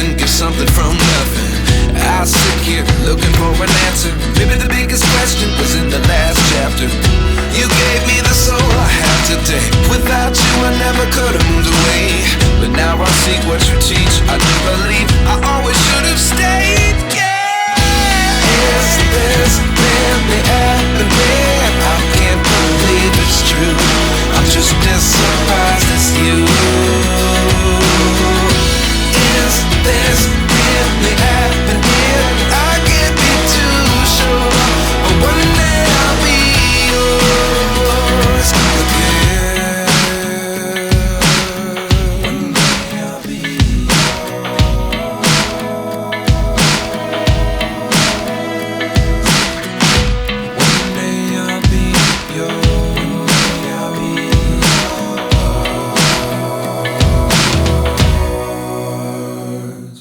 11 give something from nothing. I sit here looking for an answer. Maybe the biggest question was in the last chapter. You gave me the soul I have today. Without you I never could have moved away. But now I see what you teach. I do believe I always should have stayed. Yeah. Is this really happening? I can't believe it's true. I'm just as surprised as you. Is this really happening? I can't be too sure, but one day I'll be yours again. One day I'll be yours. One day I'll be yours. One day I'll be yours.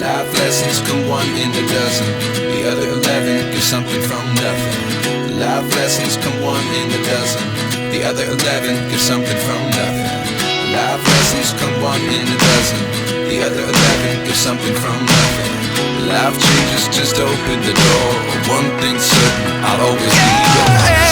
Life lessons come one in a dozen. The other 11 give something from nothing. Life lessons come one in a dozen. The other 11 give something from nothing. Life lessons come one in a dozen. The other 11 give something from nothing. Life changes just open the door. One thing's certain, I'll always be yours.